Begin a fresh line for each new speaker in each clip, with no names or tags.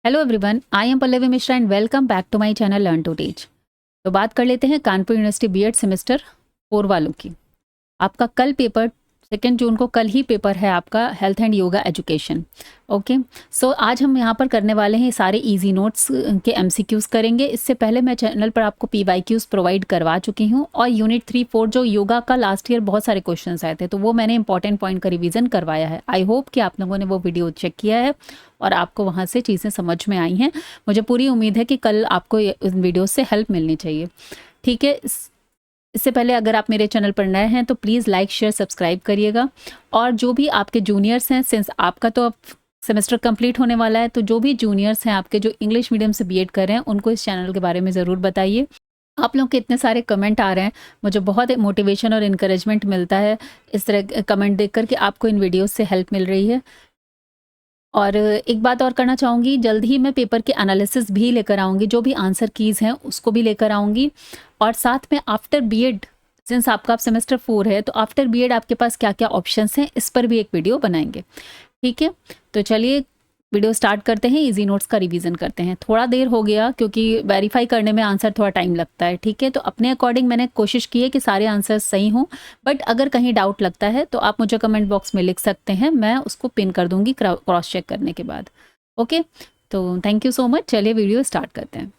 Hello everyone, I am Pallavi Mishra and welcome back to my channel learn to teach. तो बात कर लेते हैं कानपुर यूनिवर्सिटी बीएड सेमेस्टर 4 वालों की। आपका कल पेपर 2 जून को कल ही पेपर है आपका health and yoga education. Okay, so आज हम यहाँ पर करने वाले हैं सारे इजी नोट्स के एमसीक्यूज करेंगे। इससे पहले मैं चैनल पर आपको पीवाईक्यूज प्रोवाइड करवा चुकी हूँ और यूनिट 3-4 जो योगा का लास्ट ईयर बहुत सारे क्वेश्चंस आए थे तो वो मैंने इंपॉर्टेंट पॉइंट का रिवीजन करवाया है। आई होप कि आप लोगों ने वो वीडियो चेक किया है और आपको वहाँ से चीज़ें समझ में आई हैं। मुझे पूरी उम्मीद है कि कल आपको इस वीडियो से हेल्प मिलनी चाहिए। ठीक है, इससे पहले अगर आप मेरे चैनल पर नए हैं तो प्लीज़ लाइक शेयर सब्सक्राइब करिएगा। और जो भी आपके जूनियर्स हैं, सिंस आपका तो अब सेमेस्टर कंप्लीट होने वाला है, तो जो भी जूनियर्स हैं आपके जो इंग्लिश मीडियम से बीएड कर रहे हैं उनको इस चैनल के बारे में ज़रूर बताइए। आप लोगों के इतने सारे कमेंट आ रहे हैं, मुझे बहुत मोटिवेशन और इनकरेजमेंट मिलता है इस तरह कमेंट देखकर कि आपको इन वीडियोज़ से हेल्प मिल रही है। और एक बात और करना चाहूँगी, जल्द ही मैं पेपर के एनालिसिस भी लेकर आऊँगी, जो भी आंसर कीज़ हैं उसको भी लेकर आऊँगी। और साथ में आफ्टर बीएड, सिंस आपका अब सेमेस्टर 4 है, तो आफ्टर बीएड आपके पास क्या क्या ऑप्शंस हैं इस पर भी एक वीडियो बनाएंगे। ठीक है, तो चलिए वीडियो स्टार्ट करते हैं, इजी नोट्स का रिवीजन करते हैं। थोड़ा देर हो गया क्योंकि वेरीफाई करने में आंसर थोड़ा टाइम लगता है। ठीक है, तो अपने अकॉर्डिंग मैंने कोशिश की है कि सारे आंसर सही हों, बट अगर कहीं डाउट लगता है तो आप मुझे कमेंट बॉक्स में लिख सकते हैं, मैं उसको पिन कर दूंगी क्रॉस चेक करने के बाद। ओके, तो थैंक यू सो मच। चलिए वीडियो स्टार्ट करते हैं।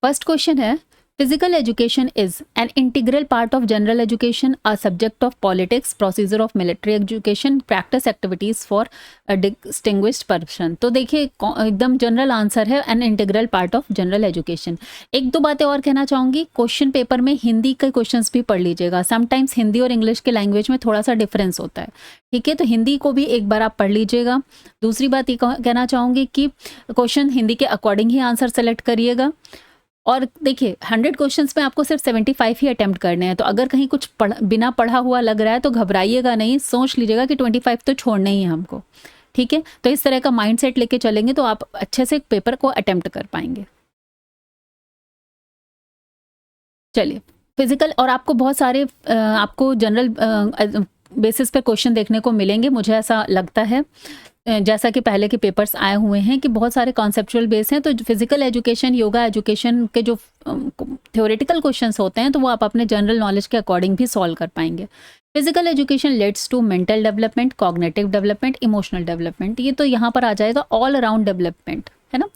फर्स्ट क्वेश्चन है, physical education is an integral part of general education, a subject of politics, procedure of military education, practice activities for a distinguished person. तो देखिए एकदम general answer है, an integral part of general education. एक दो बातें और कहना चाहूँगी, क्वेश्चन पेपर में हिंदी के क्वेश्चंस भी पढ़ लीजिएगा। समटाइम्स हिंदी और इंग्लिश के लैंग्वेज में थोड़ा सा डिफरेंस होता है। ठीक है, तो हिंदी को भी एक बार आप पढ़ लीजिएगा। दूसरी बात ये कहना चाहूँगी कि क्वेश्चन हिंदी के अकॉर्डिंग ही आंसर सेलेक्ट करिएगा। और देखिए 100 क्वेश्चंस में आपको सिर्फ 75 ही अटेम्प्ट करने हैं, तो अगर कहीं कुछ बिना पढ़ा हुआ लग रहा है तो घबराइएगा नहीं, सोच लीजिएगा कि 25 तो छोड़ने ही है हमको। ठीक है, तो इस तरह का माइंडसेट लेके चलेंगे तो आप अच्छे से पेपर को अटेम्प्ट कर पाएंगे। चलिए, फिजिकल और आपको बहुत सारे आपको जनरल बेसिस पे क्वेश्चन देखने को मिलेंगे, मुझे ऐसा लगता है। जैसा कि पहले के पेपर्स आए हुए हैं कि बहुत सारे कॉन्सेप्चुअल बेस हैं, तो फिजिकल एजुकेशन, योगा एजुकेशन के जो थ्योरेटिकल क्वेश्चंस होते हैं तो वो आप अपने जनरल नॉलेज के अकॉर्डिंग भी सॉल्व कर पाएंगे। Physical education leads to mental development, cognitive development, emotional development. ये तो यहाँ पर आ जाएगा ऑल अराउंड डेवलपमेंट, है ना।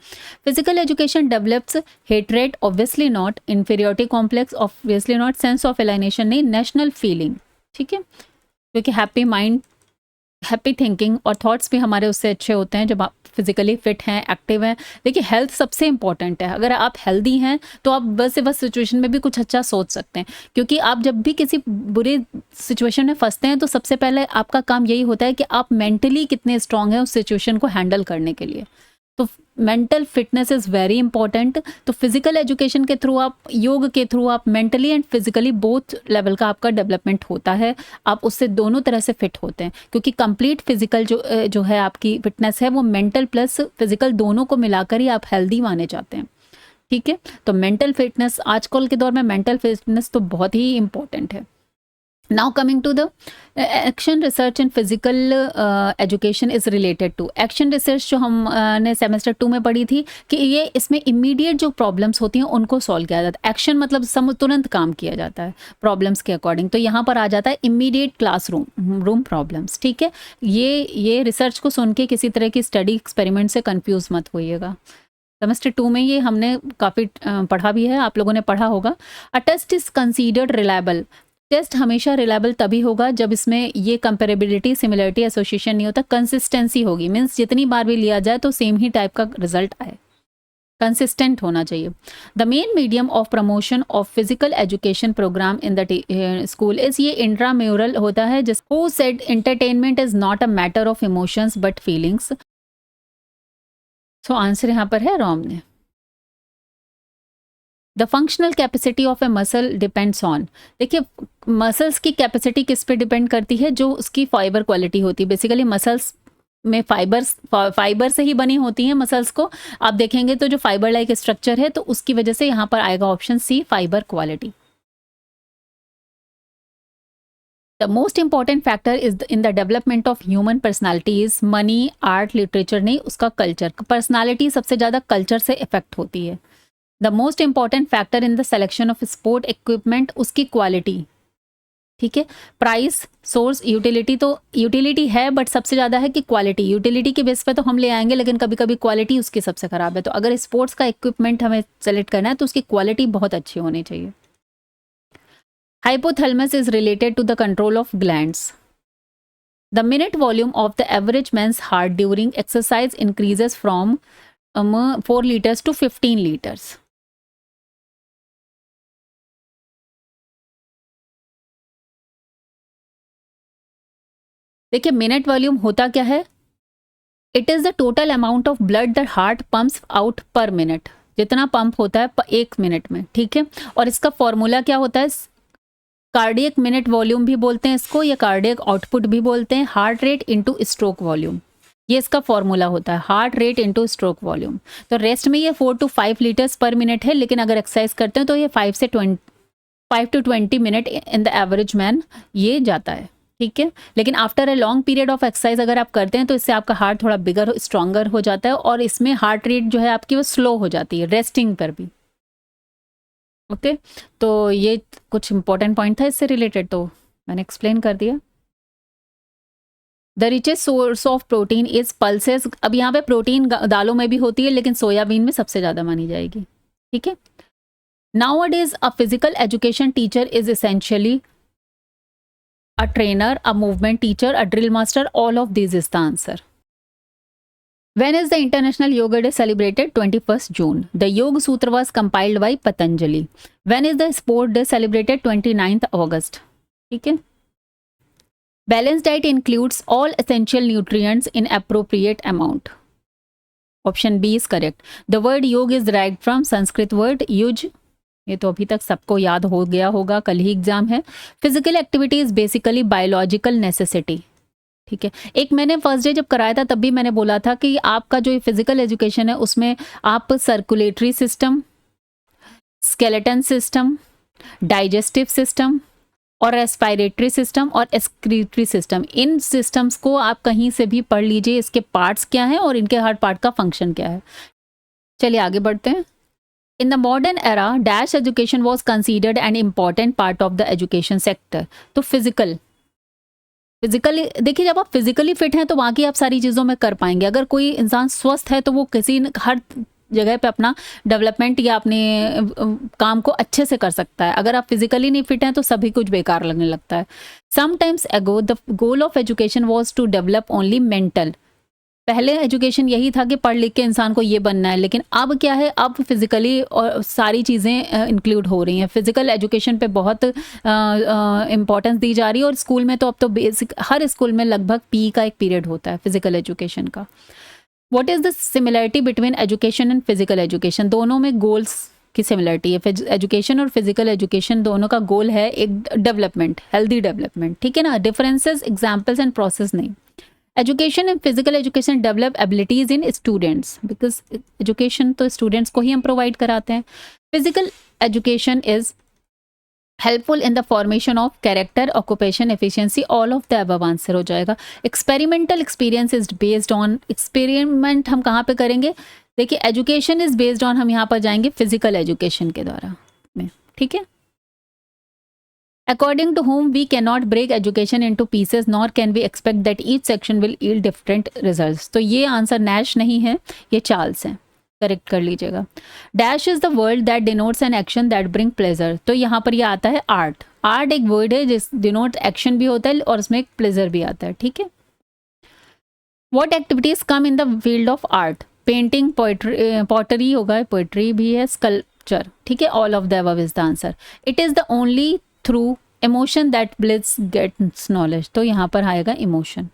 Physical education develops hatred, obviously not, inferiority complex, obviously not, sense of alienation नहीं, नेशनल फीलिंग। ठीक है, क्योंकि हैप्पी माइंड, हैप्पी थिंकिंग और थॉट्स भी हमारे उससे अच्छे होते हैं जब आप फिजिकली फिट हैं, एक्टिव हैं। देखिए हेल्थ सबसे इंपॉर्टेंट है, अगर आप हेल्दी हैं तो आप बस से बस सिचुएशन में भी कुछ अच्छा सोच सकते हैं। क्योंकि आप जब भी किसी बुरे सिचुएशन में फंसते हैं तो सबसे पहले आपका काम यही होता है कि आप मेंटली कितने स्ट्रांग हैं उस सिचुएशन को हैंडल करने के लिए। तो mental fitness is very important. तो फिजिकल एजुकेशन के थ्रू, आप योग के थ्रू आप mentally and physically both level का आपका डेवलपमेंट होता है, आप उससे दोनों तरह से फिट होते हैं। क्योंकि कंप्लीट फिजिकल जो है आपकी फिटनेस है वो मेंटल प्लस फिजिकल दोनों को मिलाकर ही आप हेल्दी माने जाते हैं। ठीक है, तो मेंटल फिटनेस आजकल के दौर में मेंटल फिटनेस तो बहुत ही इंपॉर्टेंट है। Now coming to the action research and physical education is related to action research, जो हमने सेमेस्टर 2 में पढ़ी थी कि ये इसमें इमीडिएट जो प्रॉब्लम्स होती हैं उनको सॉल्व किया जाता है। एक्शन मतलब तुरंत काम किया जाता है प्रॉब्लम्स के अकॉर्डिंग, तो यहाँ पर आ जाता है इमीडिएट क्लासरूम प्रॉब्लम्स। ठीक है, ये रिसर्च को सुन के किसी तरह की स्टडी एक्सपेरिमेंट से कन्फ्यूज मत होइएगा। सेमेस्टर 2 में ये हमने काफ़ी पढ़ा भी है, आप लोगों ने पढ़ा होगा। A test is considered reliable, test हमेशा रिलायबल तभी होगा जब इसमें ये कंपेरेबिलिटी, सिमिलरिटी, एसोसिएशन नहीं होता, कंसिस्टेंसी होगी। मीन्स जितनी बार भी लिया जाए तो सेम ही टाइप का रिजल्ट आए, कंसिस्टेंट होना चाहिए। The main medium of promotion of physical education program in the school is, ये इंट्राम्यूरल होता है। जिस who said entertainment is not a matter of emotions but feelings. So answer यहाँ पर है Romney. The functional capacity of a muscle depends on, देखिए muscles की capacity किस पे डिपेंड करती है, जो उसकी फाइबर क्वालिटी होती है। बेसिकली मसल्स में फाइबर से ही बनी होती हैं मसल्स को आप देखेंगे तो जो फाइबर लाइक स्ट्रक्चर है, तो उसकी वजह से यहाँ पर आएगा option C, fibre quality. The most important factor is in the development of human personality is money, art, literature नहीं, उसका कल्चर। पर्सनालिटी सबसे ज़्यादा कल्चर से इफेक्ट होती है। The most important factor in the selection of sport equipment, उसकी quality, ठीक है। प्राइस, सोर्स, यूटिलिटी, तो यूटिलिटी है बट सबसे ज़्यादा है कि क्वालिटी। यूटिलिटी के बेस पे तो हम ले आएंगे, लेकिन कभी कभी क्वालिटी उसकी सबसे ख़राब है। तो अगर स्पोर्ट्स का इक्विपमेंट हमें सेलेक्ट करना है तो उसकी क्वालिटी बहुत अच्छी होनी चाहिए। Hypothalamus is related to the control of glands. The minute volume of the average man's heart during exercise increases from 4 litres to 15 litres. देखिए मिनट वॉल्यूम होता क्या है, it is the total amount of blood the heart pumps out per minute, जितना pump होता है 1 minute में, ठीक है। और इसका फॉर्मूला क्या होता है, कार्डियक मिनट वॉल्यूम भी बोलते हैं इसको, या कार्डियक आउटपुट भी बोलते हैं, heart rate into stroke volume, ये इसका फॉर्मूला होता है, heart rate into stroke volume. तो रेस्ट में ये 4 to 5 लीटर्स पर मिनट है, लेकिन अगर एक्सरसाइज करते हैं तो ये 5 to 20 minute in the average man ये जाता है, ठीक है। लेकिन after a long period of exercise अगर आप करते हैं तो इससे आपका हार्ट थोड़ा बिगर स्ट्रॉन्गर हो जाता है, और इसमें हार्ट रेट जो है आपकी वो स्लो हो जाती है रेस्टिंग पर भी, ओके। तो ये कुछ इंपॉर्टेंट पॉइंट था इससे रिलेटेड, तो मैंने एक्सप्लेन कर दिया। The richest source of protein is pulses. अब यहाँ पे प्रोटीन दालों में भी होती है, लेकिन सोयाबीन में सबसे ज़्यादा मानी जाएगी, ठीक है। Nowadays, a physical education teacher is essentially a trainer, a movement teacher, a drill master. All of these is the answer. When is the International Yoga Day celebrated? 21st June. The Yoga Sutra was compiled by Patanjali. When is the Sport Day celebrated? 29th August. ठीक है। Balanced diet includes all essential nutrients in appropriate amount. Option B is correct. The word yoga is derived from Sanskrit word yuj. ये तो अभी तक सबको याद हो गया होगा, कल ही एग्जाम है। Physical activity is basically biological necessity, ठीक है। एक मैंने फर्स्ट डे जब कराया था तब भी मैंने बोला था कि आपका जो फिजिकल एजुकेशन है उसमें आप circulatory system, skeleton system, digestive system और रेस्पिरेटरी सिस्टम और एक्सक्रीटरी सिस्टम, इन सिस्टम्स को आप कहीं से भी पढ़ लीजिए, इसके पार्ट्स क्या हैं और इनके हर पार्ट का फंक्शन क्या है। चलिए आगे बढ़ते हैं। In the modern era, dash education was considered an important part of the education sector. तो फिजिकली देखिए, जब आप फिजिकली फिट हैं तो बाकी आप सारी चीज़ों में कर पाएंगे। अगर कोई इंसान स्वस्थ है तो वो हर जगह पे अपना डेवलपमेंट या अपने काम को अच्छे से कर सकता है। अगर आप फिजिकली नहीं फिट हैं तो सभी कुछ बेकार लगने लगता है। Sometimes ago the goal of education was to develop only mental. पहले एजुकेशन यही था कि पढ़ लिख के इंसान को ये बनना है, लेकिन अब क्या है, अब फिजिकली और सारी चीज़ें इंक्लूड हो रही हैं। फिजिकल एजुकेशन पे बहुत इम्पोर्टेंस दी जा रही है, और स्कूल में तो अब तो बेसिक हर स्कूल में लगभग पी का एक पीरियड होता है फिजिकल एजुकेशन का। What is the similarity between education and physical education? दोनों में गोल्स की सिमिलरिटी है। एजुकेशन और फिजिकल एजुकेशन दोनों का गोल है एक डेवलपमेंट, हेल्दी डेवलपमेंट, ठीक है ना। डिफरेंसेस, एग्जाम्पल्स एंड प्रोसेस नहीं। Education and physical education develop abilities in students, because education तो स्टूडेंट्स को ही हम प्रोवाइड कराते हैं। Physical education is helpful in the formation of character, occupation, efficiency, all of the above answer हो जाएगा। Experimental experience is based on, experiment हम कहाँ पे करेंगे? देखिए एजुकेशन इज बेस्ड ऑन, हम यहाँ पर जाएंगे फिजिकल एजुकेशन के द्वारा में, ठीक है। According to whom we cannot break education into pieces, nor can we expect that each section will yield different results. तो ये आंसर नैश नहीं है, ये चार्ल्स है, करेक्ट कर लीजिएगा। Dash is the word that denotes an action that bring pleasure. तो यहाँ पर ये आता है आर्ट। आर्ट एक वर्ड है जिस डिनोट एक्शन भी होता है और उसमें एक प्लेजर भी आता है, ठीक है। What activities come in the field of art? Painting, poetry, pottery होगा, पोएट्री भी है, स्कल्पचर, ठीक है। All of the above is the answer. It is the only through emotion that bliss gets knowledge। तो यहाँ पर आएगा emotion.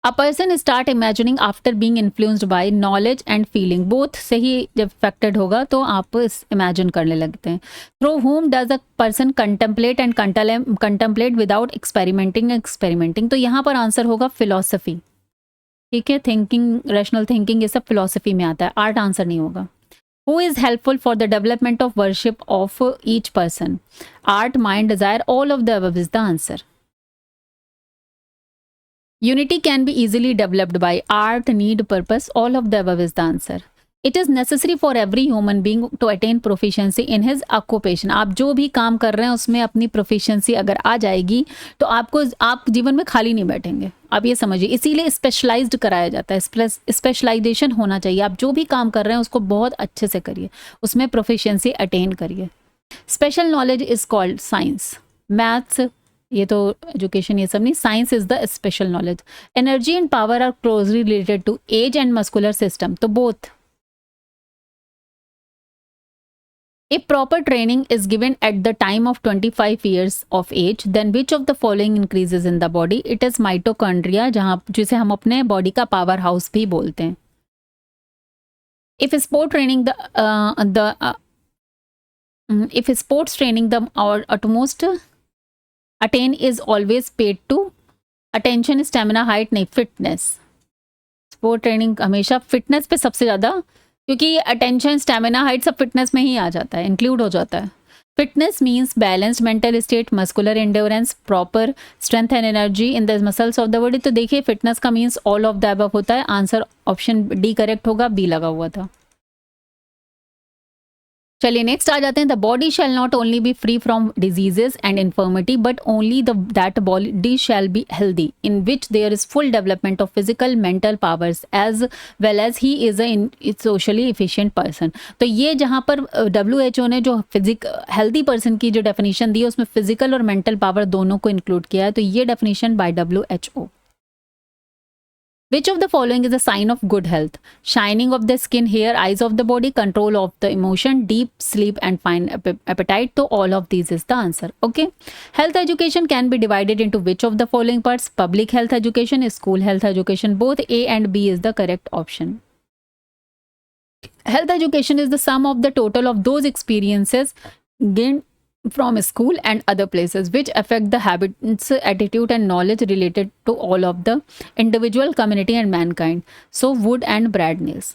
A person start imagining after being influenced by knowledge and feeling, both से ही जब affected होगा तो आप imagine करने लगते हैं। Through whom does a person contemplate and contemplate without experimenting? तो यहाँ पर आंसर होगा philosophy, ठीक है। थिंकिंग, रैशनल थिंकिंग, ये सब फिलोसफी में आता है, आर्ट आंसर नहीं होगा। Who is helpful for the development of worship of each person? Art, mind, desire, all of the above is the answer. Unity can be easily developed by art, need, purpose, all of the above is the answer. It is necessary for every human being to attain proficiency in his occupation. आप जो भी काम कर रहे हैं उसमें अपनी proficiency अगर आ जाएगी तो आप जीवन में खाली नहीं बैठेंगे, आप ये समझिए। इसीलिए स्पेशलाइज्ड कराया जाता है, स्पेशलाइजेशन होना चाहिए। आप जो भी काम कर रहे हैं उसको बहुत अच्छे से करिए, उसमें प्रोफिशिएंसी अटेन करिए। Special knowledge is called science, maths ये तो एजुकेशन ये सब नहीं, science is the special knowledge. Energy and power are closely related to age and muscular system, तो both. If proper training is given at the time of 25 years of age, then which of the following increases in the body? It is mitochondria, जहाँ जिसे हम अपने body का power house भी बोलते हैं। If sports training the utmost attain is always paid to attention, stamina, height नहीं, fitness। Sport training हमेशा फिटनेस पे सबसे ज़्यादा, क्योंकि अटेंशन, स्टैमिना, हाइट सब फिटनेस में ही आ जाता है, इंक्लूड हो जाता है। Fitness means balanced mental state, muscular endurance, proper strength and energy in the muscles of the body. तो देखिए फिटनेस का means all of the above होता है। आंसर ऑप्शन डी करेक्ट होगा, बी लगा हुआ था। चलिए नेक्स्ट आ जाते हैं। The body shell not only be free from diseases and infirmity but only that body shall be healthy in which there is full development of physical mental powers as well as he is a socially efficient person. तो ये जहाँ पर WHO ने जो healthy person की जो definition दी है उसमें फिजिकल और मेंटल पावर दोनों को इंक्लूड किया है। तो ये definition bye WHO। Which of the following is a sign of good health? Shining of the skin, hair, eyes of the body, control of the emotion, deep sleep and fine appetite. So all of these is the answer. Okay. Health education can be divided into which of the following parts? Public health education, school health education. Both A and B is the correct option. Health education is the sum of the total of those experiences gained from school and other places which affect the habits, attitude and knowledge related to all of the individual, community and mankind. So Wood and Bradness.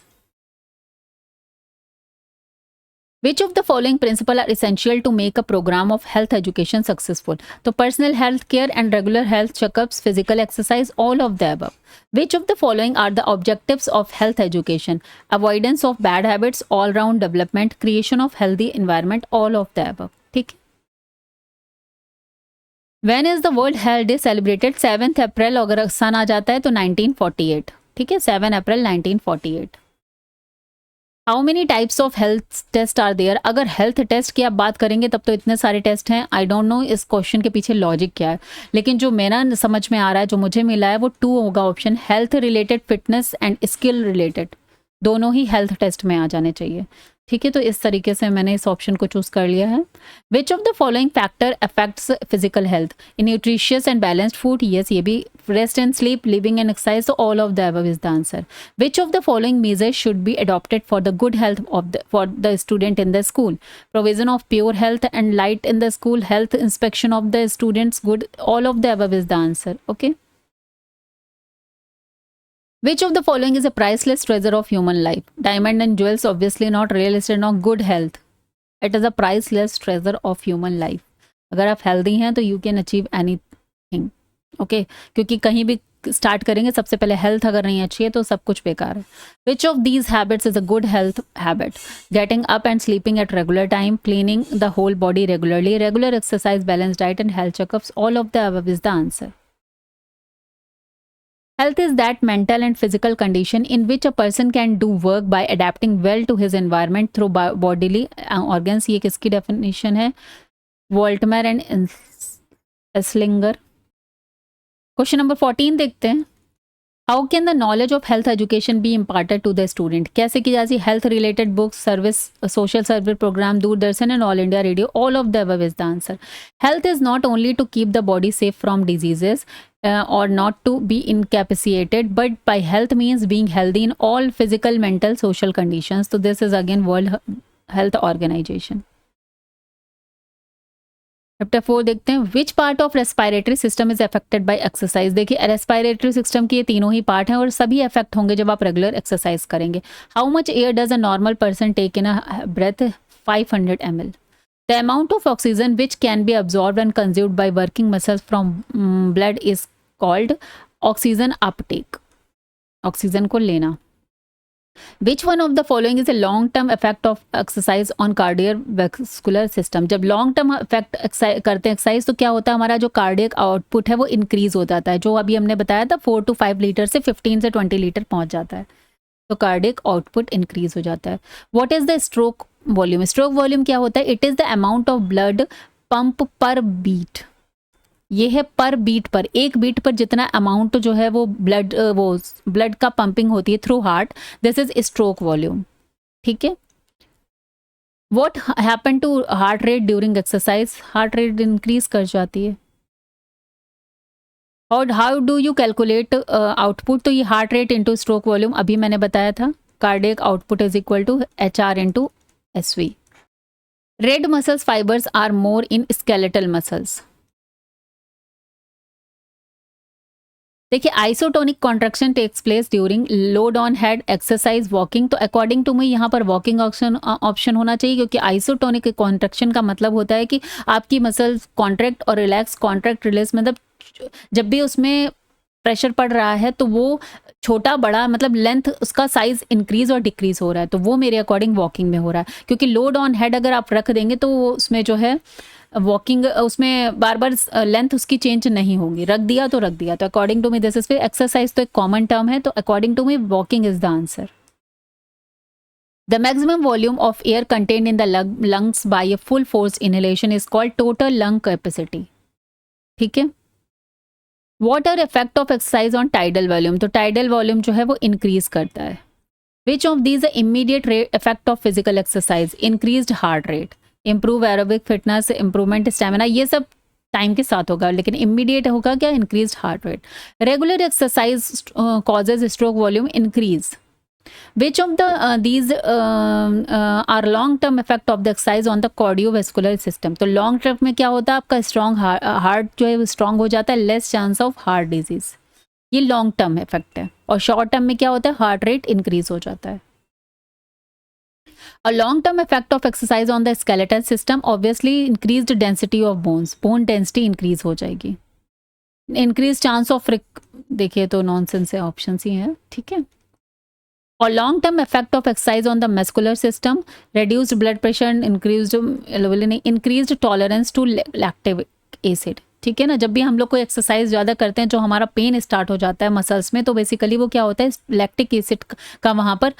Which of the following principles are essential to make a program of health education successful? So personal health care and regular health checkups, physical exercise, all of the above. Which of the following are the objectives of health education? Avoidance of bad habits, all-round development, creation of healthy environment, all of the above. ठीक। When is the World Health Day celebrated? 7th अप्रैल, अगर सन आ जाता है तो 1948। ठीक है, 7 अप्रैल 1948। How many types of health test are there? अगर health test की आप बात करेंगे तब तो इतने सारे टेस्ट हैं। आई डोंट नो इस क्वेश्चन के पीछे लॉजिक क्या है, लेकिन जो मेरा समझ में आ रहा है, जो मुझे मिला है वो 2 होगा option. Health related, fitness and skill related, दोनों ही हेल्थ टेस्ट में आ जाने चाहिए। ठीक है, तो इस तरीके से मैंने इस ऑप्शन को चूज कर लिया है। Which of the following factor affects physical health? Nutritious and balanced food, yes ये भी। Rest and sleep, living and exercise, तो all of the above is the answer. Which of the following measures should be adopted for the good health for the student in the school? Provision of pure health and light in the school, health inspection of the students, good, all of the above is the answer. Okay. Which of the following is a priceless treasure of human life? Diamond and jewels, obviously not. Real estate, not. Good health, it is a priceless treasure of human life. अगर आप healthy हैं तो you can achieve anything. Okay, क्योंकि कहीं भी start करेंगे सबसे पहले हेल्थ अगर नहीं अच्छी है तो सब कुछ बेकार है। Which of these habits is a good health habit? Getting up and sleeping at regular time, cleaning the whole body regularly, regular exercise, balance diet and health checkups, all of the above is the answer. Health is that mental and physical condition in which a person can do work by adapting well to his environment through bodily organs। ये किसकी definition है? Voltmer and Esslinger. Question number 14 देखते हैं। How can the knowledge of health education be imparted to the student? कैसे की जाती? Health related books, service, social service programme, Doordarshan and All India Radio, all of the above is the answer. Health is not only to keep the body safe from diseases or not to be incapacitated, but by health means being healthy in all physical, mental, social conditions. So this is again World Health Organization. Chapter 4 देखते हैं, which part of respiratory system is affected by exercise. देखिए respiratory system के ये तीनों ही part हैं और सभी affect होंगे जब आप रेगुलर एक्सरसाइज करेंगे। How much air does a normal person take in a breath? 500 ml। The amount of oxygen which can be absorbed and consumed by working muscles from blood is called oxygen uptake. Oxygen को लेना। Which one of the following is a long term effect of exercise on cardiovascular system? जब long term effect करते हैं exercise तो क्या होता है, हमारा जो कार्डियक आउटपुट है वो इंक्रीज हो जाता है, जो अभी हमने बताया था 4 to 5 लीटर से 15 से 20 लीटर पहुंच जाता है, तो कार्डियक आउटपुट इंक्रीज हो जाता है। What is the stroke volume? Stroke volume क्या होता है? It is the amount of blood pump पर बीट। ये है पर बीट पर, एक बीट पर जितना अमाउंट जो है वो ब्लड का पंपिंग होती है through heart, this is stroke volume. ठीक है। What happen to heart rate during exercise? Heart rate increase कर जाती है। और how do you calculate output? तो ये heart rate into stroke volume अभी मैंने बताया था, cardiac output is equal to HR into SV। Red muscles fibers are more in skeletal muscles. देखिए isotonic contraction takes place during load on head exercise walking. तो according to मी यहाँ पर walking option होना चाहिए, क्योंकि आइसोटोनिक कॉन्ट्रैक्शन का मतलब होता है कि आपकी मसल्स कॉन्ट्रैक्ट और रिलैक्स, कॉन्ट्रैक्ट रिलीज, मतलब जब भी उसमें प्रेशर पड़ रहा है तो वो छोटा बड़ा मतलब लेंथ उसका साइज इंक्रीज और डिक्रीज हो रहा है, तो वो मेरे अकॉर्डिंग वॉकिंग में हो रहा है। क्योंकि लोड ऑन हेड अगर आप रख देंगे तो वो उसमें जो है वॉकिंग उसमें बार बार लेंथ उसकी चेंज नहीं होगी, रख दिया तो रख दिया। तो according to me this is, फिर एक्सरसाइज तो एक कॉमन टर्म है, तो according to me walking is the answer. The maximum volume of air contained in the lungs by a full force inhalation is called total lung capacity. ठीक है। What are effect of exercise on tidal volume? तो tidal volume जो है वो increase करता है। Which of these the immediate effect of physical exercise? Increased heart rate, improve aerobic fitness, improvement stamina, ये सब टाइम के साथ होगा, लेकिन इमीडिएट होगा क्या? Increased heart rate. Regular exercise causes stroke volume increase. Which of the these are long term effect of the exercise on the cardiovascular system? तो long term में क्या होता है, आपका स्ट्रॉन्ग हार्ट जो है वो स्ट्रॉन्ग हो जाता है, less chance of heart disease, ये लॉन्ग टर्म इफेक्ट है। और शॉर्ट टर्म में क्या होता है, हार्ट रेट इंक्रीज हो जाता है। A long-term effect of exercise on the skeletal system, obviously increased density of bones, bone density increase हो जाएगी। Increased chance of देखिए तो नॉनसेंस है, ऑप्शन ही है। ठीक है। और long term effect of exercise on the muscular system, reduced blood pressure, increased tolerance to lactic acid। ठीक है ना, जब भी हम लोग कोई एक्सरसाइज ज़्यादा करते हैं जो हमारा पेन स्टार्ट हो जाता है मसल्स में, तो बेसिकली वो क्या होता है, लैक्टिक एसिड का वहाँ पर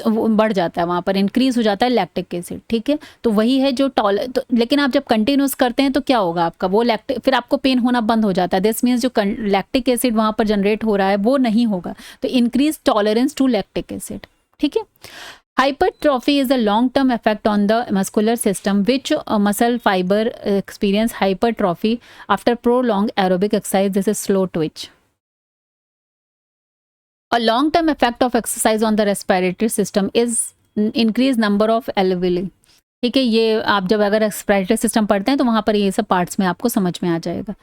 बढ़ जाता है, वहाँ पर इंक्रीज हो जाता है लैक्टिक एसिड। ठीक है। तो वही है जो तो लेकिन आप जब कंटिन्यूस करते हैं तो क्या होगा आपका, वो लैक्टिक, फिर आपको पेन होना बंद हो जाता है। दिस मीन्स जो लैक्टिक एसिड वहाँ पर जनरेट हो रहा है वो नहीं होगा, तो increase tolerance to lactic acid. ठीक है। Hypertrophy is a long-term effect on the muscular system, which muscle fiber experience hypertrophy after prolonged aerobic exercise. This is slow twitch. A long-term effect of exercise on the respiratory system is increased number of alveoli. ठीक है, ये आप जब अगर respiratory system पढ़ते हैं तो वहाँ पर ये सब पार्ट्स में आपको समझ में आ जाएगा।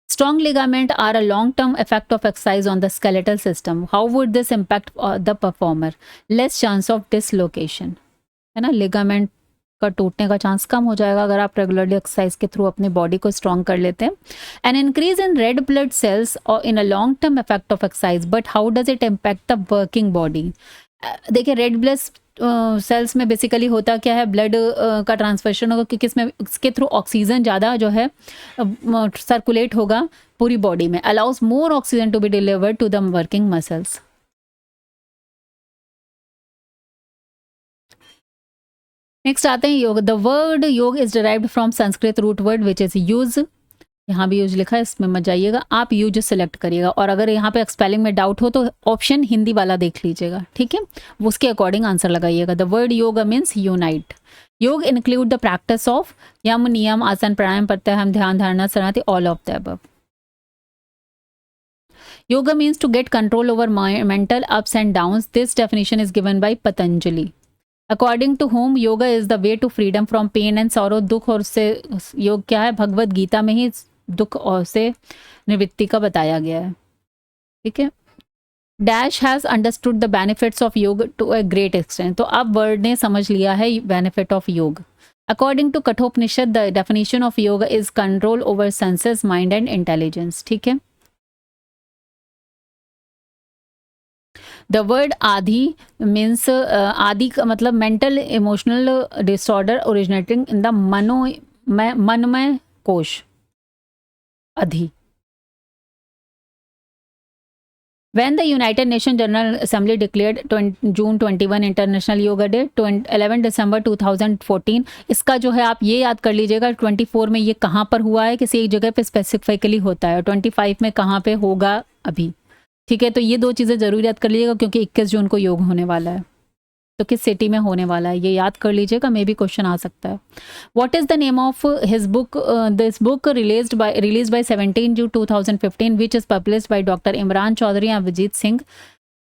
Strong ligament are a long-term effect of exercise on the skeletal system. How would this impact the performer? Less chance of dislocation, है ना, लिगामेंट का टूटने का चांस कम हो जाएगा अगर आप रेगुलरली एक्सरसाइज के थ्रू अपनी बॉडी को स्ट्रॉन्ग कर लेते हैं। An increase in red blood cells और in a long term effect of exercise, but how does it impact the working body? देखिए रेड ब्लड सेल्स में बेसिकली होता क्या है, ब्लड का ट्रांसफर्शन होगा, क्योंकि इसमें इसके थ्रू ऑक्सीजन ज़्यादा जो है सर्कुलेट होगा पूरी बॉडी में, allows more oxygen to be delivered to the working muscles. Next आते हैं yoga. The word yoga is derived from Sanskrit root word which is यूज। यहाँ भी यूज लिखा है, इसमें मत जाइएगा, आप यूज सेलेक्ट करिएगा, और अगर यहाँ पे स्पेलिंग में डाउट हो तो ऑप्शन हिंदी वाला देख लीजिएगा। ठीक है, उसके अकॉर्डिंग आंसर लगाइएगा। The word yoga means unite. योग इंक्लूड द प्रैक्टिस ऑफ यम, नियम, आसन, प्राणायाम, प्रत्याहार, ध्यान, धारणा, समाधि, all of the above. Yoga means to get control over mental ups and downs. This definition is given by Patanjali. According to होम yoga is the way to freedom from pain and sorrow, दुख और से योग क्या है, भगवत गीता में ही दुख और से निवृत्ति का बताया गया है। ठीक है। Dash has understood the benefits of yoga to a great extent, तो अब वर्ड ने समझ लिया है benefit of yoga. According to Kathopanishad the definition of yoga is control over senses, mind and intelligence. ठीक है। द वर्ड आदि मीन्स आदि का मतलब mental emotional disorder originating in the manomaya kosha, अधि। When the United Nations General Assembly declared June 21 International Yoga Day, 11 December 2014, इसका जो है आप ये याद कर लीजिएगा 24 में ये कहाँ पर हुआ है, किसी एक जगह पे स्पेसिफिकली होता है, 25 में कहाँ पे होगा अभी। ठीक है, तो ये दो चीज़ें जरूर याद कर लीजिएगा क्योंकि 21 जून को योग होने वाला है, तो किस सिटी में होने वाला है ये याद कर लीजिएगा, मे भी क्वेश्चन आ सकता है। What is the name of his book, this book released by 17 June 2015 which is published by doctor Imran Chaudhary and Vijit Singh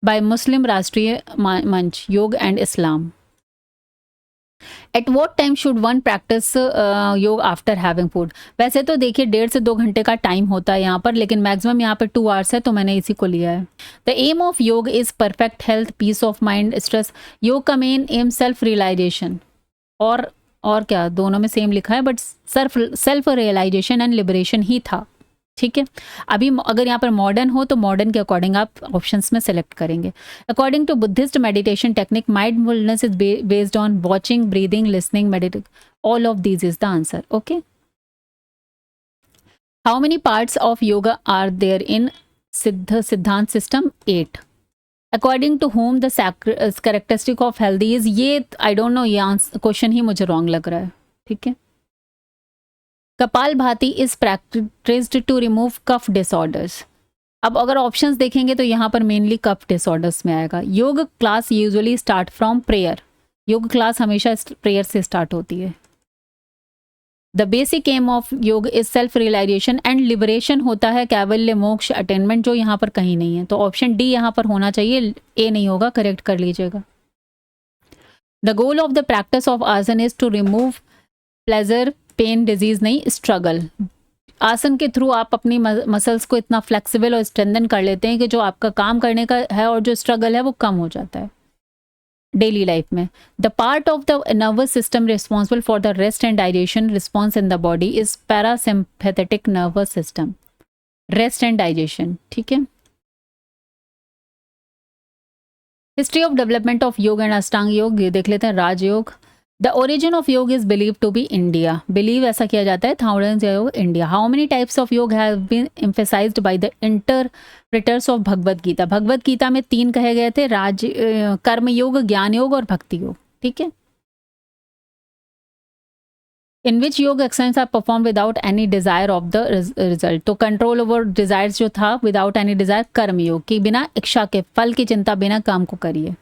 by Muslim Rashtriya Manch yoga and Islam. At what time should one practise yoga after having food, वैसे तो देखिए 1.5 से 2 घंटे का टाइम होता है यहाँ पर, लेकिन मैक्सिमम यहाँ पर 2 आवर्स है तो मैंने इसी को लिया है। The aim of yoga is perfect health, peace of mind, stress. Yoga का मेन एम सेल्फ रियलाइजेशन और क्या, दोनों में सेम लिखा है but self realisation and liberation ही था। ठीक है। अभी अगर यहाँ पर मॉडर्न हो तो मॉडर्न के अकॉर्डिंग आप ऑप्शंस में सेलेक्ट करेंगे। According to Buddhist meditation technique, mindfulness is based on watching, breathing, listening, meditate, all of these is the answer. Okay. How many parts of yoga are there in Siddhanta system? 8। According to home the characteristic of healthy is, ये I don't know, ये question ही मुझे wrong लग रहा है। ठीक है। Kapalbhati is practised to remove kapha disorders. अब अगर ऑप्शंस देखेंगे तो यहाँ पर मेनली कफ डिसऑर्डर्स में आएगा। Yoga class usually start from prayer, yoga class हमेशा प्रेयर से स्टार्ट होती है। The basic aim of yoga is self realisation and liberation होता है, कैवल्य, मोक्ष, अटेनमेंट, जो यहाँ पर कहीं नहीं है, तो ऑप्शन डी यहाँ पर होना चाहिए, ए नहीं होगा, करेक्ट कर लीजिएगा। The goal of the practice of asana is to remove pleasure, pain, disease नहीं, स्ट्रगल। आसन के थ्रू आप अपनी मसल्स को इतना फ्लेक्सिबल और स्ट्रेंथन कर लेते हैं कि जो आपका काम करने का है और जो स्ट्रगल है वो कम हो जाता है डेली लाइफ में। The part of the nervous system responsible for the rest and digestion response in the body is parasympathetic nervous system, rest and digestion. ठीक है। History of development of yoga and Ashtanga yoga, ये देख लेते हैं। Rajyoga, the origin of yoga is believe to be India, believe ऐसा किया जाता है, thousands yoga India. How many types of yoga have been emphasised by the interpreters of Bhagavad Gita, Bhagavad Gita में 3 कहे गए थे, कर्म योग, ज्ञान योग और भक्ति योग। ठीक है। In which yoga actions are perform without any desire of the result, तो कंट्रोल ओवर डिजायर्स जो था, विदाउट एनी डिजायर, कर्म योग, की बिना इच्छा के, फल की चिंता बिना काम को करिए।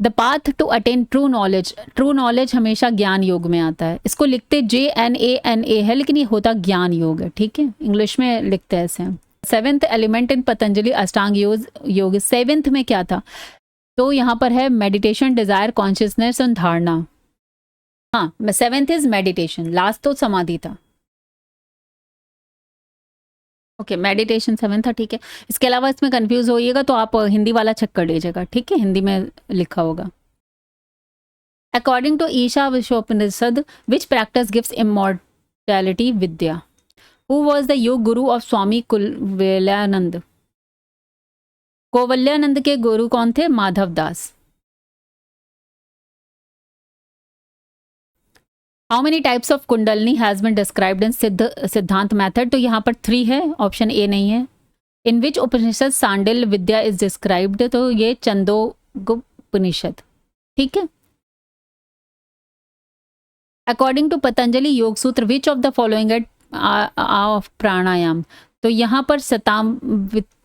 The path to attain true knowledge, true knowledge हमेशा ज्ञान योग में आता है, इसको लिखते JNANA है लेकिन ये होता ज्ञान योग है। ठीक है, इंग्लिश में लिखते हैं ऐसे। 7th एलिमेंट इन पतंजलि अष्टांग योग 7th में क्या था, तो यहाँ पर है मेडिटेशन, डिजायर, कॉन्शियसनेस और धारणा। हाँ, 7th इज मेडिटेशन, लास्ट तो समाधि था। ओके, मेडिटेशन 7 था। ठीक है, इसके अलावा इसमें कंफ्यूज होइएगा तो आप हिंदी वाला चेक कर लीजिएगा। ठीक है, हिंदी में लिखा होगा। According to Isha Vishvopanishad, which practice gives immortality? Vidya. Who was the yoga guru of स्वामी कुवलयानंद? कोवल्यानंद के गुरु कौन थे? Madhav Das. How many types of kundalini has been described in Siddhanta method? तो यहाँ पर 3 है, ऑप्शन ए नहीं है। In which Upanishad Sandil Vidya is described? तो ये छंदोगोपनिषद। ठीक है। According to Patanjali yoga sutra, which of the following eight of pranayama? तो यहाँ पर शताम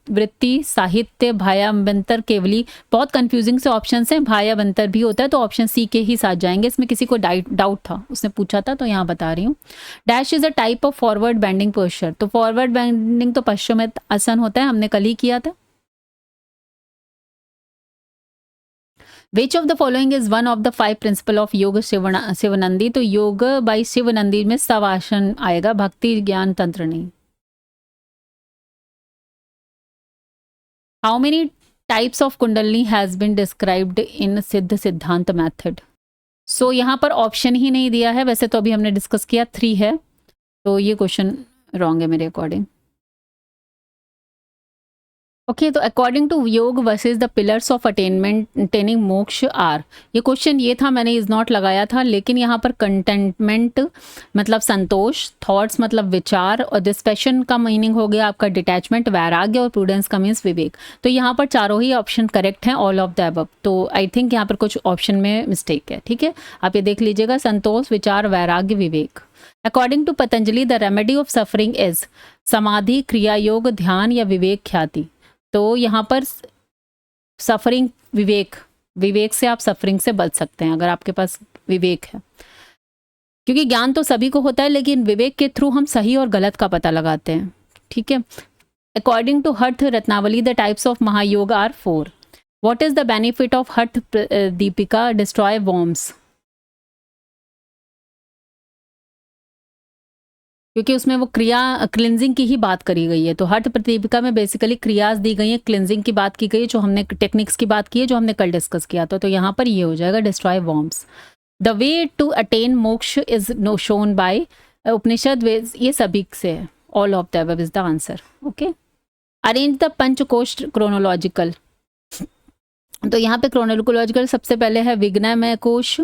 वृत्ति, साहित्य, भायाबंतर, केवली, बहुत कंफ्यूजिंग से ऑप्शंस हैं। भायाबंतर भी होता है तो ऑप्शन सी के ही साथ जाएंगे। इसमें किसी को डाउट था, उसने पूछा था तो यहाँ बता रही हूँ। Dash is a type of forward bending posture, तो फॉरवर्ड बेंडिंग तो पश्चिम आसन होता है, हमने कल ही किया था। विच of the following is one of the 5 principle of योग शिवानंदी? तो योग बाई शिवानंदी में शवासन आएगा, भक्ति ज्ञान तंत्र नहीं। How many types of kundalini has been described in Siddha Siddhanta method? सो यहाँ पर ऑप्शन ही नहीं दिया है, वैसे तो अभी हमने डिस्कस किया 3 है, तो ये क्वेश्चन रॉन्ग है मेरे अकॉर्डिंग। ओके, तो according to yoga versus the pillars of attaining मोक्ष आर, ये क्वेश्चन ये था, मैंने इज नॉट लगाया था, लेकिन यहाँ पर कंटेंटमेंट मतलब संतोष, थॉट्स मतलब विचार, और डिस्पेशन का मीनिंग हो गया आपका डिटैचमेंट, वैराग्य, और प्रूडेंस का मीन्स विवेक। तो यहाँ पर चारों ही ऑप्शन करेक्ट हैं, ऑल ऑफ द अबव। तो आई थिंक यहाँ पर कुछ ऑप्शन में मिस्टेक है, ठीक है, आप ये देख लीजिएगा, santosh, vichar, vairagya, vivek. According to Patanjali the remedy of suffering is samadhi, kriya योग, ध्यान या विवेक ख्याति? तो यहाँ पर सफरिंग विवेक, विवेक से आप सफरिंग से बच सकते हैं अगर आपके पास विवेक है, क्योंकि ज्ञान तो सभी को होता है, लेकिन विवेक के थ्रू हम सही और गलत का पता लगाते हैं, ठीक है। According to Hatha Ratnavali the types of mahayoga are 4। What is the benefit of Hatha Deepika? Destroy worms, क्योंकि उसमें वो क्रिया क्लिनजिंग की ही बात करी गई है। तो हठ प्रतिपिका में बेसिकली क्रियाज दी गई है, क्लिनजिंग की बात की गई है, जो हमने टेक्निक्स की बात की है, जो हमने कल डिस्कस किया था। तो यहाँ पर ये हो जाएगा destroy worms. The way to attain moksha is no shown by Upanishad, ये सभी से है, all of the above is the answer. Okay, arrange the panchakosha chronological. तो यहाँ पे क्रोनोलॉजिकल सबसे पहले है विज्ञानमय कोश,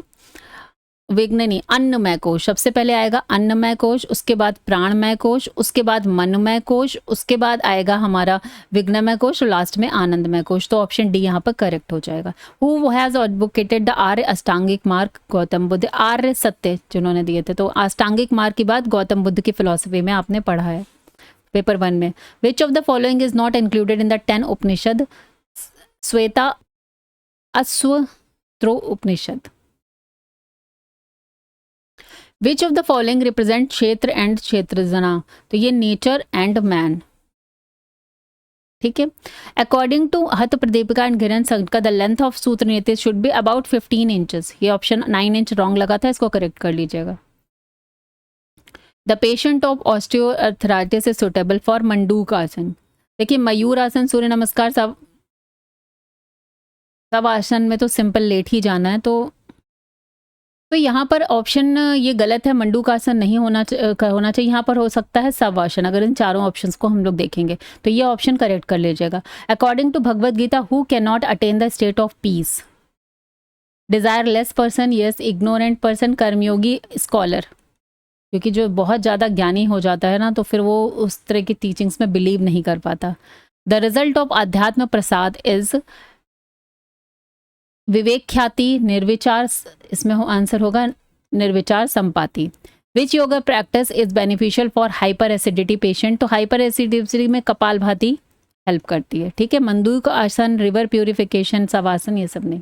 विघ्ननी अन्नमय कोश, सबसे पहले आएगा अन्नमय कोश, उसके बाद प्राणमय कोश, उसके बाद मनमय कोश, उसके बाद आएगा हमारा विघ्नमय कोश, और लास्ट में आनंदमय कोश। तो ऑप्शन डी यहाँ पर करेक्ट हो जाएगा। हु हैज एडवोकेटेड द आर्य अष्टांगिक मार्ग? गौतम बुद्ध। आर्य सत्य जिन्होंने दिए थे, तो अष्टांगिक मार्ग की बात गौतम बुद्ध की फिलॉसफी में आपने पढ़ा है पेपर 1 में। Which of the following is not included in the 10 Upanishad? Shveta Ashvatara Upanishad. Which of the following represent kshetra and kshetrajna? तो ये नेचर एंड मैन, ठीक है। According to Hatha Pradipika and घिरन Samhita the length of sutra neti should be about 15 inches. ये ऑप्शन 9 इंच रॉन्ग लगा था, इसको correct कर लीजिएगा। The patient of osteoarthritis is suitable for manduk asana. देखिए मयूर आसन, सूर्य नमस्कार, सब आसन में तो सिंपल लेट ही जाना है। तो यहाँ पर ऑप्शन ये गलत है, मंडूकासन नहीं होना चाहिए, यहाँ पर हो सकता है सवासन। अगर इन चारों ऑप्शंस को हम लोग देखेंगे तो ये ऑप्शन करेक्ट कर लीजिएगा। According to Bhagavad Gita who can not attain the state of peace? Desireless person, yes. Ignorant person, karmayogi, scholar. क्योंकि जो बहुत ज़्यादा ज्ञानी हो जाता है ना, तो फिर वो उस तरह की टीचिंग्स में बिलीव नहीं कर पाता। द रिजल्ट ऑफ आध्यात्म प्रसाद इज विवेक ख्याति, निर्विचार, इसमें आंसर होगा nirvichara samapatti. Which yoga practice is beneficial for hyper acidity patient? तो हाइपर एसिडिटी में कपालभाति हेल्प करती है, ठीक है। मंदूक आसन, रिवर प्यूरिफिकेशन, शवासन, ये सब नहीं।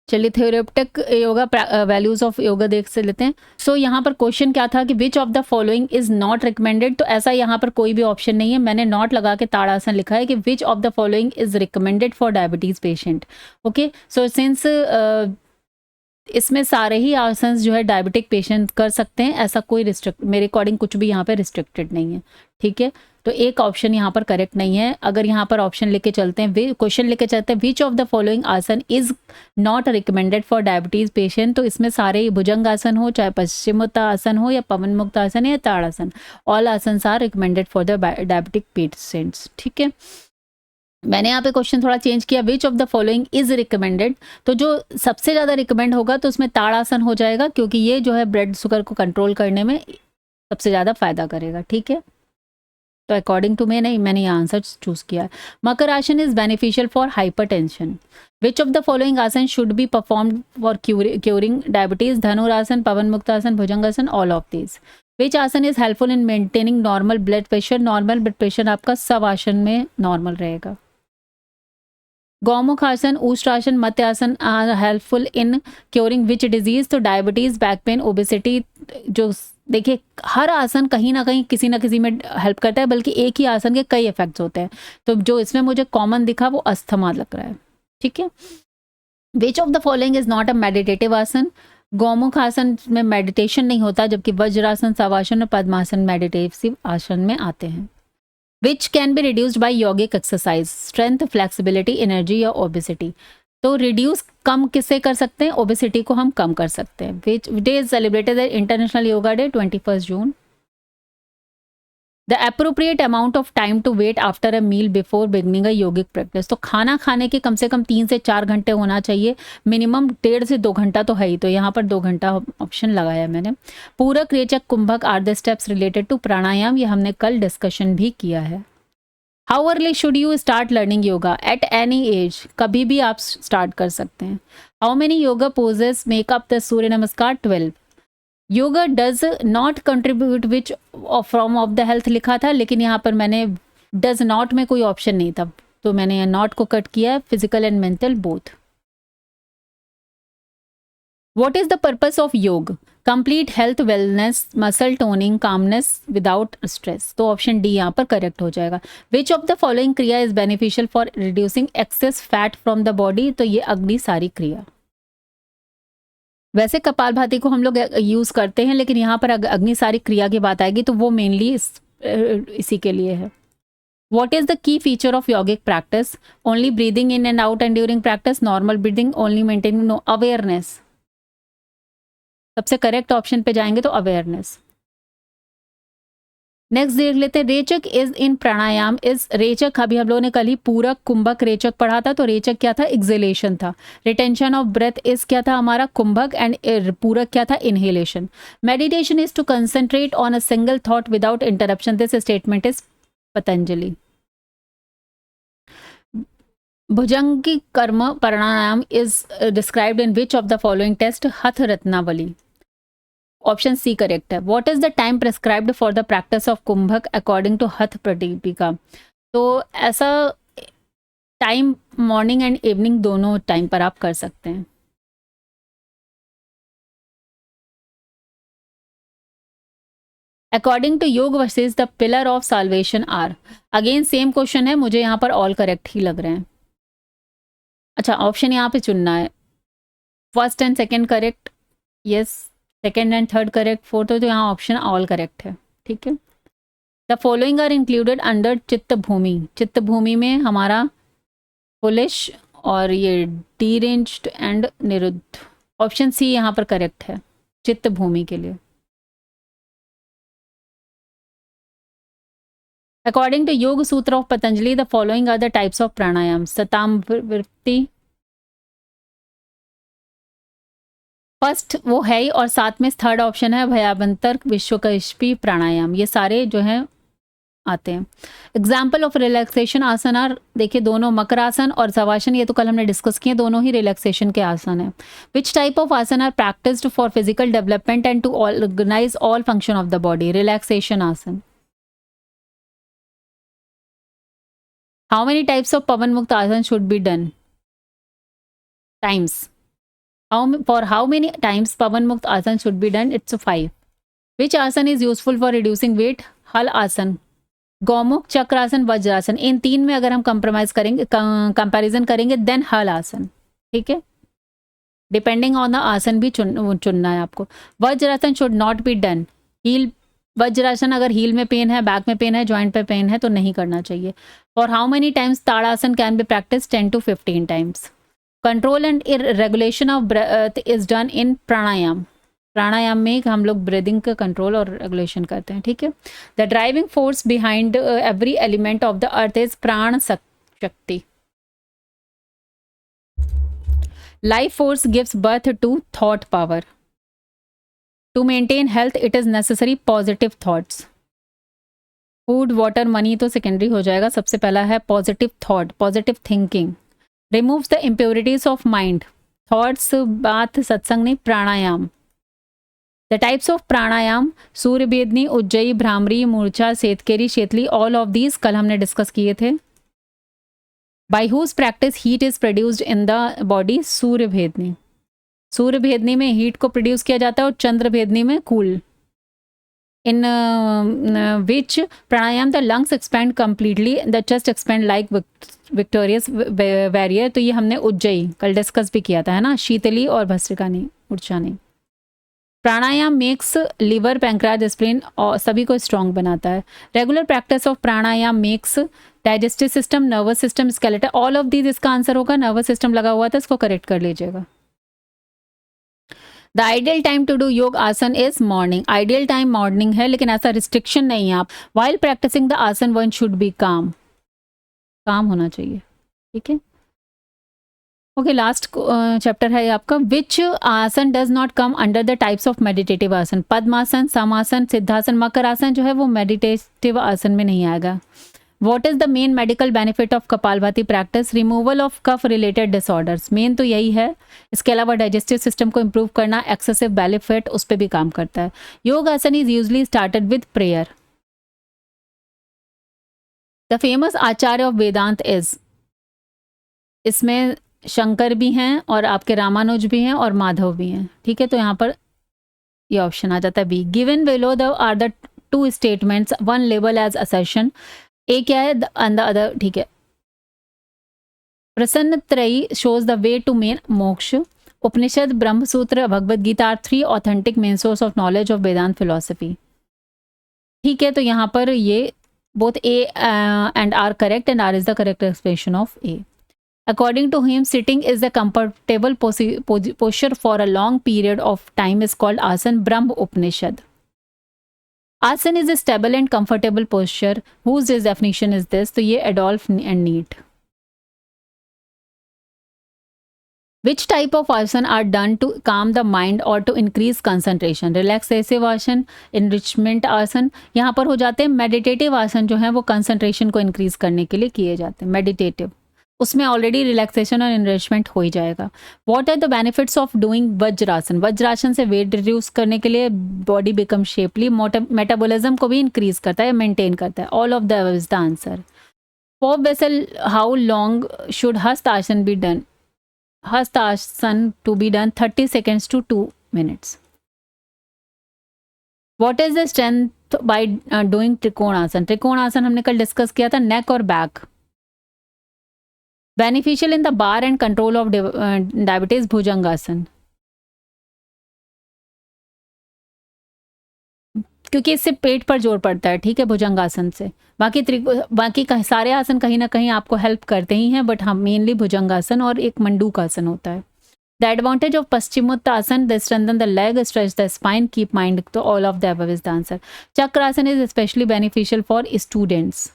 चलिए theoretic yoga values of yoga देख से लेते हैं। सो यहाँ पर क्वेश्चन क्या था कि विच of the following is not recommended? तो ऐसा यहाँ पर कोई भी ऑप्शन नहीं है, मैंने नॉट लगा के ताड़ासन लिखा है कि विच of the following is recommended for diabetes patient. Okay, so since इसमें सारे ही आसन जो है डायबिटिक पेशेंट कर सकते हैं, ऐसा कोई मेरे अकॉर्डिंग कुछ भी यहाँ पे रिस्ट्रिक्टेड नहीं है, ठीक है। तो एक ऑप्शन यहाँ पर करेक्ट नहीं है। अगर यहाँ पर ऑप्शन लेके चलते हैं, क्वेश्चन लेके चलते हैं विच ऑफ द फॉलोइंग आसन is not recommended for diabetes patient, तो इसमें सारे भुजंग आसन हो, चाहे पश्चिमोत्तान आसन हो, या पवन मुक्त आसन या Tadasana, all asana are recommended for the diabetic patients, ठीक है। मैंने यहाँ पे क्वेश्चन थोड़ा चेंज किया, which of the following is recommended, तो जो सबसे ज़्यादा रिकमेंड होगा तो उसमें ताड़ासन हो जाएगा, क्योंकि ये जो है ब्लड शुगर को कंट्रोल करने में सबसे ज़्यादा फायदा करेगा, ठीक है। तो अकॉर्डिंग टू मैंने ये आंसर चूज किया है। Makar asana is beneficial for hypertension. Which of the following asana should be performed for curing diabetes? Dhanurasana, pawanmuktasana, bhujangasana, all of these. Which asana is helpful in maintaining normal blood pressure? Normal blood pressure आपका सब आसन में normal रहेगा। गौमुख आसन, Ushtrasana, Matsyasana are helpful in curing which disease? तो diabetes, back pain, obesity. जो देखिए हर आसन कहीं ना कहीं किसी ना किसी में हेल्प करता है, बल्कि एक ही आसन के कई इफेक्ट्स होते हैं। तो जो इसमें मुझे कॉमन दिखा वो अस्थमा लग रहा है, ठीक है। Which of the following is not a meditative आसन? गौमुख आसन में मेडिटेशन नहीं होता, जबकि वज्रासन, शवासन और पद्मासन मेडिटेटिव आसन में आते हैं। विच can be reduced by yogic exercise? Strength, flexibility, energy या ओबेसिटी? तो रिड्यूस कम किससे कर सकते हैं? ओबेसिटी को हम कम कर सकते हैं। Which day is celebrated international yoga day? 21 June. The appropriate amount of time to wait after a meal before beginning a yogic practice? तो खाना खाने के कम से कम 3 से 4 घंटे होना चाहिए, मिनिमम 1.5 से 2 घंटा तो है ही, तो यहाँ पर 2 घंटा ऑप्शन लगाया मैंने। Puraka, rechaka, kumbhaka are the steps related to pranayama, ये हमने कल डिस्कशन भी किया है। How early should you start learning yoga? At any age, कभी भी आप स्टार्ट कर सकते हैं। How many yoga poses make up the Surya namaskar? 12। Yoga does not contribute which from of the health लिखा था, लेकिन यहाँ पर मैंने डज नॉट में कोई ऑप्शन नहीं था, तो मैंने यहाँ नॉट को कट किया। Physical and mental both. What is the purpose of yoga? Complete health, wellness, muscle toning, calmness without stress. तो ऑप्शन डी यहाँ पर करेक्ट हो जाएगा। Which of the following kriya is beneficial for reducing excess fat from the body? तो ये अग्नि सारी क्रिया। वैसे कपालभाति को हम लोग यूज करते हैं, लेकिन यहाँ पर अग्नि सारी क्रिया की बात आएगी तो वो मेनली इसी के लिए है। What is the key feature of yogic practice? Only breathing in and out and during practice, normal breathing, only maintaining, no, awareness. सबसे करेक्ट ऑप्शन पे जाएंगे तो अवेयरनेस। नेक्स्ट देख लेते हैं, रेचक इज इन प्राणायाम इज? रेचक अभी हम लोगों ने कल ही पूरक, कुंभक, रेचक पढ़ा था, तो रेचक क्या था? एक्सेलेशन था। रिटेंशन ऑफ ब्रेथ इज क्या था हमारा? कुंभक। एंड पूरक क्या था? Inhalation. Meditation is to concentrate on a single thought without interruption, this statement is Patanjali. Bhujangi karma pranayama is described in which of the following test? Hatha Ratnavali. Option C correct है। What is the time prescribed for the practice of kumbhaka according to Hatha Pradipika? तो ऐसा time morning and evening दोनों time पर आप कर सकते हैं। According to yoga versus the pillar of solvation are? Again same question है, मुझे यहाँ पर ऑल करेक्ट ही लग रहे हैं। अच्छा, ऑप्शन यहाँ पे चुनना है। First and second correct, yes. Second and third correct, fourth तो यहाँ ऑप्शन ऑल करेक्ट है। ठीक है। The following are included under chitta bhoomi? चित्त भूमि में हमारा पुलिश और ये डीरेंज्ड एंड निरुद्ध। ऑप्शन सी यहाँ पर करेक्ट है चित्त भूमि के लिए। According to yoga sutra of Patanjali the following are the types of pranayama? Samavritti first वो है ही, और साथ में थर्ड ऑप्शन है भयाबंतर, विश्वकर्षपी प्राणायाम, ये सारे जो हैं आते हैं। एग्जाम्पल ऑफ रिलैक्सेशन आसन आर? देखिए दोनों मकरासन और शवासन, ये तो कल हमने डिस्कस किए, दोनों ही रिलैक्सेशन के आसन है। Which type of asana are practised for physical development and to organize all function of the body? Relaxation asana. How many types of Pawanmuktasana should be done? Times. For how many times pavan mukt asan should be done? It's 5. Which asan is useful for reducing weight? हल आसन, गौमुख, चक्रासन, वज्रासन। इन तीन में अगर हम compromise करेंगे, comparison करेंगे, then हल आसन। ठीक है, डिपेंडिंग ऑन द आसन भी चुनना है आपको। Vajrasana should not be done. Heel Vajrasana अगर हील में पेन है, बैक में पेन है, जॉइंट पे पेन है तो नहीं करना चाहिए। For how many times tadasana can be practice? 10 to 15 times. Control and regulation of breath is done in pranayama? प्राणायाम में हम लोग ब्रीदिंग का कंट्रोल और रेगुलेशन करते हैं। ठीक है। The driving force behind every element of the earth is prana shakti. Life force gives birth to thought power. To maintain health it is necessary positive thoughts. Food, water, money तो secondary हो जाएगा, सबसे पहला है positive thought, positive thinking. Removes the impurities of mind? Thoughts, बात, सत्संग नहीं, pranayama. The types of pranayama? Surya Bhedani, Ujjayi, Bhramari, Murchha, Sheetkari, Sheetali, all of these कल हमने डिस्कस किए थे। By whose practice heat is produced in the body? Surya bhedani. सूर्य भेदनी में हीट को प्रोड्यूस किया जाता है और चंद्र भेदनी में cool. in which pranayam the lungs expand completely, the chest expand like victorious warrior. तो ये हमने उज्जयी कल डिस्कस भी किया था, है ना, शीतली और भस्त्रिका नहीं, ऊर्जा नहीं. Pranayama makes liver, pancreas, spleen और सभी को स्ट्रांग बनाता है. Regular practice of pranayama makes digestive system, nervous system, skeleton, all of these इसका आंसर होगा. नर्वस सिस्टम लगा हुआ था, इसको करेक्ट कर लीजिएगा. The ideal time to do yoga asana is morning. Ideal time morning है, लेकिन ऐसा रिस्ट्रिक्शन नहीं है. आप while practising the asana one should be calm. Calm होना चाहिए, ठीक है. ओके, लास्ट चैप्टर है आपका. विच आसन does not come under the types of meditative आसन. पद्मासन, समासन, सिद्धासन, मकर आसन जो है वो मेडिटेटिव आसन में नहीं आएगा. What is the main medical benefit of Kapalbhati practice. Removal of kapha related disorders. Main तो यही है. इसके अलावा डाइजेस्टिव सिस्टम को इंप्रूव करना, एक्सेसिव बेली फैट उस पर भी काम करता है. Yoga asana is usually started with prayer. The famous acharya of Vedanta is. इसमें शंकर भी हैं और आपके रामानुज भी हैं और माधव भी हैं, ठीक है. तो यहाँ पर ये ऑप्शन आ जाता है B. Given below the are the two statements, one label as assertion. A क्या है, द अदर, ठीक है. Prasthana Trayi shows the way to main moksha. Upanishad, Brahmasutra, Bhagavad Gita are 3 authentic main source of knowledge of Vedanta philosophy. ठीक है, तो यहाँ पर ये both A and R correct, and R is the correct explanation of A. According to him, sitting is a comfortable posture for a long period of time is called asan. Brahma Upanishad. Asan is a stable and comfortable posture. Whose definition is this? तो ये Adolf and Neat. Which type of asan are done to calm the mind or to increase concentration? Relaxative asan, enrichment asan. यहाँ पर हो जाते हैं meditative asan जो है वो concentration को increase करने के लिए किए जाते हैं. Meditative. उसमें ऑलरेडी रिलैक्सेशन और इनरिचमेंट हो ही जाएगा. What are the benefits of doing Vajrasana. Vajrasana से वेट रिड्यूस करने के लिए बॉडी बिकम शेपली, मेटाबॉलिज्म को भी इंक्रीज करता है, मेंटेन करता है. All of the is the answer. For vessel, how long should hastasana be done. Hastasana to be done 30 seconds to 2 minutes. What is the strength by doing trikonasana. Trikonasana हमने कल discuss किया था, नेक और back. Beneficial in the bar and control of diabetes, bhujangasana. क्योंकि इससे पेट पर जोर पड़ता है, ठीक है, भुजंगासन से. बाकी सारे आसन कहीं ना कहीं आपको हेल्प करते ही हैं, बट हम मेनली भुजंगासन और एक मंडूकासन होता है. The advantage of paschimottanasana, the strengthen the leg, stretch the spine, keep mind. तो all of the above is the answer. Chakrasana is specially beneficial for students.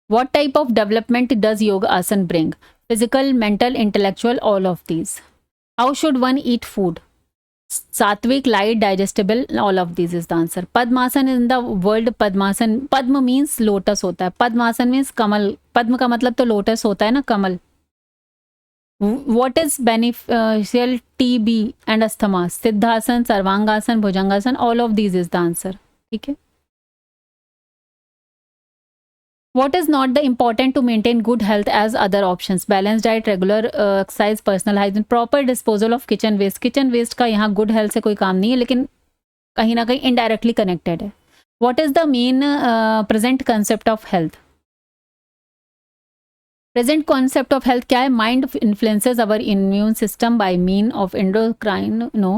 What type of development does yoga asan bring? Physical, mental, intellectual, all of these. How should one eat food? Sattvic, light, digestible, all of these is the answer. Padmasan is in the world. Padmasan, Padma means lotus होता है. Padmasan means कमल. पद्म का मतलब तो lotus होता है ना, कमल. What is beneficial TB and asthma? Siddhasana, sarvangasana, bhujangasana, all of these is the answer. ठीक है. What is not the important to maintain good health as other options? Balanced diet, regular exercise, personal hygiene, proper disposal of kitchen waste. Kitchen waste का यहाँ good health से कोई काम नहीं है, लेकिन कहीं ना कहीं indirectly connected है. What is the main present concept of health? Present concept of health क्या है? Mind influences our immune system by means of endocrine. No,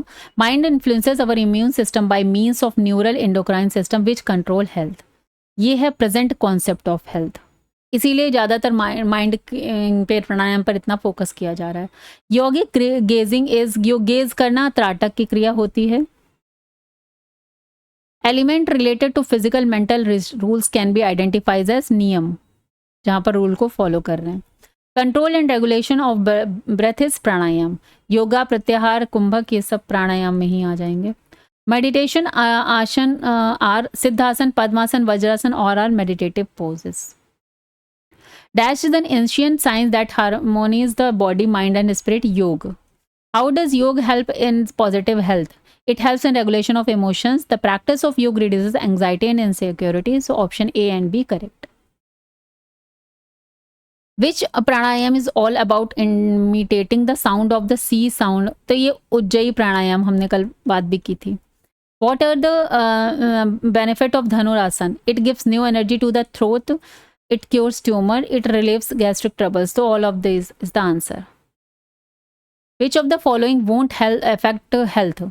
mind influences our immune system by means of neural endocrine system which control health. ये है present concept of health. इसीलिए ज़्यादातर mind पे प्राणायाम पर इतना focus किया जा रहा है. योगिक गेजिंग इज, गेज करना त्राटक की क्रिया होती है. Element related to physical mental rules can be identifies as niyama, जहाँ पर रूल को फॉलो कर रहे हैं. Control and regulation of breath is pranayama. Yoga, pratyahara, kumbhaka, ये सब प्राणायाम में ही आ जाएंगे. Meditation आसन are siddhasana, padmasana, vajrasana or are meditative poses. Dash is an ancient science that harmonies the body, mind and spirit. Yoga. How does yoga help in positive health? It helps in regulation of emotions. The practice of yoga reduces anxiety and insecurity. So option A and B correct. Which pranayam is all about imitating the sound of the sea sound? तो ये उज्जयी प्राणायाम हमने कल बात भी की थी. What are the benefit of Dhanurasana? It gives new energy to the throat. It cures tumor. It relieves gastric troubles. So all of these is the answer. Which of the following won't affect health?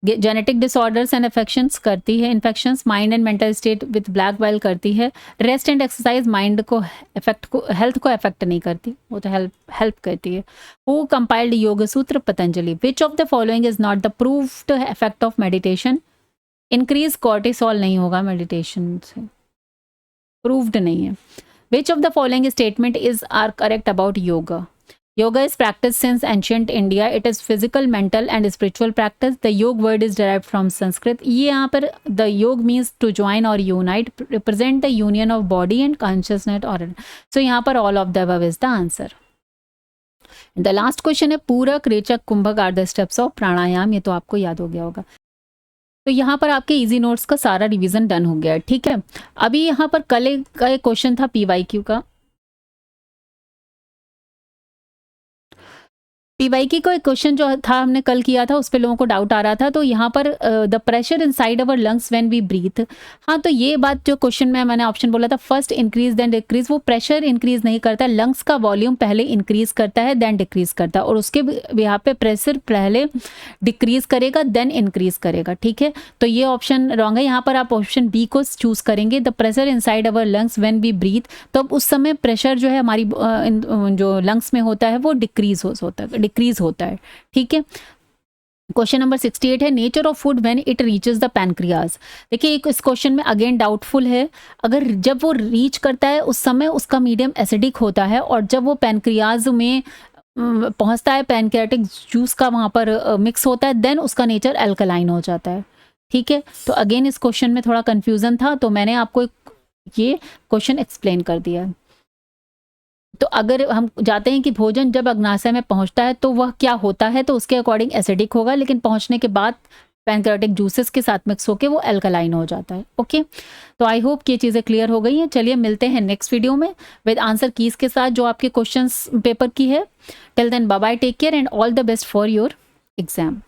Genetic disorders and affections करती है, infections, mind and mental state with black bile करती है, rest and exercise mind को health को affect नहीं करती, वो तो हेल्प करती है. Who compiled yoga sutra? Patanjali. Which of the following is not the proved effect of meditation? Increase cortisol नहीं होगा मेडिटेशन से, प्रूव्ड नहीं है. Which of the following statement is are correct about yoga? Yoga is practiced since ancient India. It is physical, mental and spiritual practice. The yog word is derived from Sanskrit. ये यहाँ पर the yog means to join or unite, represent the union of body and consciousness or so यहाँ पर all of the above is the answer. The last question है पूरक, rechaka, कुंभक are the steps of प्राणायाम. ये तो आपको याद हो गया होगा. तो यहाँ पर आपके इजी नोट्स का सारा रिवीजन डन हो गया है. ठीक है, अभी यहाँ पर कल का एक क्वेश्चन था PYQ का. PYQ का एक क्वेश्चन जो था हमने कल किया था, उस पर लोगों को डाउट आ रहा था. तो यहाँ पर the pressure inside our lungs when we breathe. हाँ, तो ये बात जो क्वेश्चन में मैंने ऑप्शन बोला था फर्स्ट इंक्रीज देन डिक्रीज, वो प्रेशर इंक्रीज नहीं करता. लंग्स का वॉल्यूम पहले इंक्रीज करता है देन डिक्रीज करता है, और उसके यहाँ पे प्रेशर पहले डिक्रीज करेगा देन इंक्रीज करेगा. ठीक है, तो ये ऑप्शन रॉन्ग है. यहाँ पर आप ऑप्शन बी को चूज करेंगे, the pressure inside our lungs when we breathe. तो अब उस समय प्रेशर जो है हमारी जो लंग्स में होता है वो डिक्रीज होता है. ठीक है, क्वेश्चन नंबर 68 है nature of food when it reaches the pancreas. देखिए इस क्वेश्चन में अगेन डाउटफुल है. अगर जब वो रीच करता है उस समय उसका मीडियम एसिडिक होता है, और जब वो पैनक्रियाज में पहुंचता है पैनक्रियाटिक जूस का वहाँ पर मिक्स होता है, देन उसका नेचर अल्कलाइन हो जाता है. ठीक है, तो अगेन इस क्वेश्चन में थोड़ा कन्फ्यूजन था, तो मैंने आपको ये क्वेश्चन एक्सप्लेन कर दिया. तो अगर हम जाते हैं कि भोजन जब अग्नाशय में पहुंचता है तो वह क्या होता है, तो उसके अकॉर्डिंग एसिडिक होगा, लेकिन पहुंचने के बाद पैनक्रियाटिक जूसेस के साथ मिक्स होकर वो अल्कलाइन हो जाता है. ओके, तो आई होप कि ये चीज़ें क्लियर हो गई हैं. चलिए मिलते हैं नेक्स्ट वीडियो में विद आंसर कीज के साथ जो आपके क्वेश्चंस पेपर की है. Till then bye bye, take care and all the best for your exam.